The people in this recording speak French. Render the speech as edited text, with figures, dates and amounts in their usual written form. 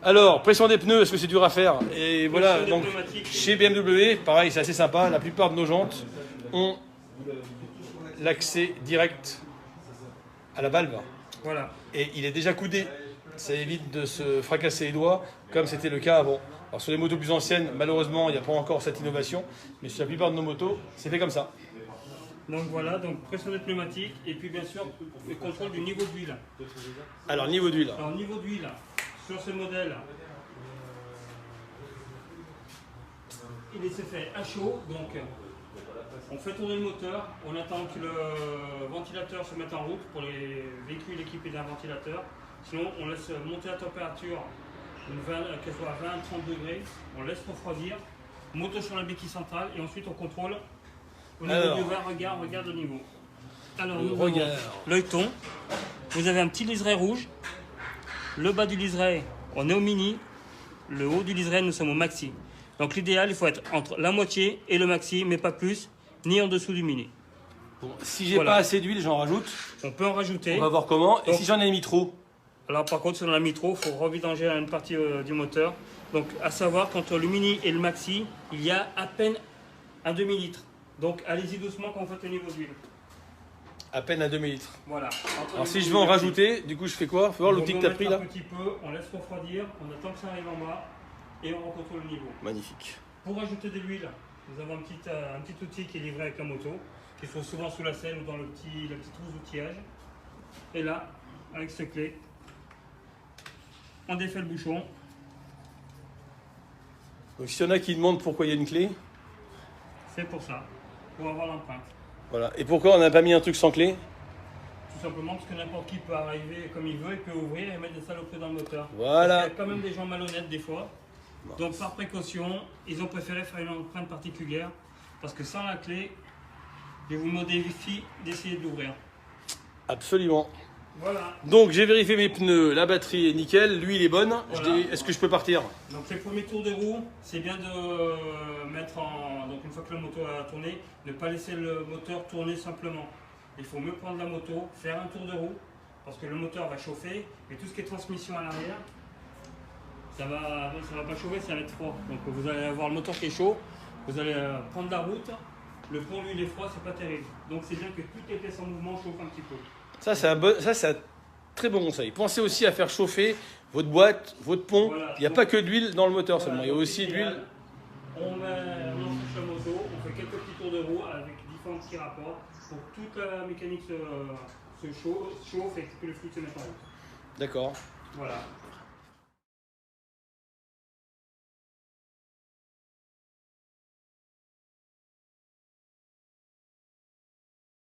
Alors, pression des pneus, est-ce que c'est dur à faire? Et voilà, Pression donc des pneumatiques. chez BMW, pareil, c'est assez sympa. La plupart de nos jantes ont l'accès direct à la valve. Voilà. Et il est déjà coudé. Ça évite de se fracasser les doigts, comme c'était le cas avant. Alors sur les motos plus anciennes, malheureusement, il n'y a pas encore cette innovation. Mais sur la plupart de nos motos, c'est fait comme ça. Donc voilà, donc pression des pneumatiques et puis bien sûr le contrôle du niveau d'huile. Alors, niveau d'huile. Alors niveau d'huile, sur ce modèle, il est fait à chaud, donc on fait tourner le moteur, on attend que le ventilateur se mette en route pour les véhicules équipés d'un ventilateur. Sinon on laisse monter la température, qu'elle soit à 20-30 degrés, on laisse refroidir, moto sur la béquille centrale et ensuite on contrôle au niveau du verre, regarde au niveau. Alors nous avons l'œilleton, vous avez un petit liseré rouge, le bas du liseré on est au mini, le haut du liseré nous sommes au maxi. Donc l'idéal il faut être entre la moitié et le maxi, mais pas plus, ni en dessous du mini. Bon, si j'ai pas assez d'huile, j'en rajoute. On peut en rajouter. On va voir comment. Et si j'en ai mis trop? Alors par contre, si on en a mis trop, il faut revidanger une partie du moteur. Donc à savoir qu'entre le mini et le maxi, il y a à peine un demi-litre. Donc allez-y doucement quand vous faites le niveau d'huile. À peine un demi-litre. Voilà. Alors si je veux en rajouter, du coup je fais quoi? Faut voir l'outil que tu as pris là. Un petit peu, on laisse refroidir, on attend que ça arrive en bas et on recontrôle le niveau. Magnifique. Pour ajouter de l'huile, nous avons un petit outil qui est livré avec la moto, qui se trouve souvent sous la selle ou dans la petite trousse d'outillage. Et là, avec cette clé, on défait le bouchon. Donc s'il y en a qui demandent pourquoi il y a une clé. C'est pour ça, pour avoir l'empreinte. Voilà. Et pourquoi on n'a pas mis un truc sans clé? Tout simplement parce que n'importe qui peut arriver comme il veut, il peut ouvrir et mettre des saloperies dans le moteur. Voilà. Il y a quand même des gens malhonnêtes des fois. Donc par précaution, ils ont préféré faire une empreinte particulière parce que sans la clé, je vous modifie d'essayer d'ouvrir. Absolument. Voilà. Donc j'ai vérifié mes pneus, la batterie est nickel, l'huile est bonne. Voilà. Est-ce que je peux partir? Donc les premiers tours de roue, c'est bien de mettre en... Donc une fois que le moteur a tourné, ne pas laisser le moteur tourner simplement. Il faut mieux prendre la moto, faire un tour de roue, parce que le moteur va chauffer, et tout ce qui est transmission à l'arrière, ça va pas chauffer, ça va être froid. Donc vous allez avoir le moteur qui est chaud, vous allez prendre la route, le pont lui il est froid, c'est pas terrible. Donc c'est bien que toutes les pièces en mouvement chauffent un petit peu. Ça c'est un très bon conseil. Pensez aussi à faire chauffer votre boîte, votre pont. Voilà. Il n'y a pas que de l'huile dans le moteur seulement, il y a donc, aussi de l'huile. On lance la moto, on fait quelques petits tours de roue avec différents petits rapports pour que toute la mécanique se chauffe et que le fluide se mette en route. D'accord. Voilà.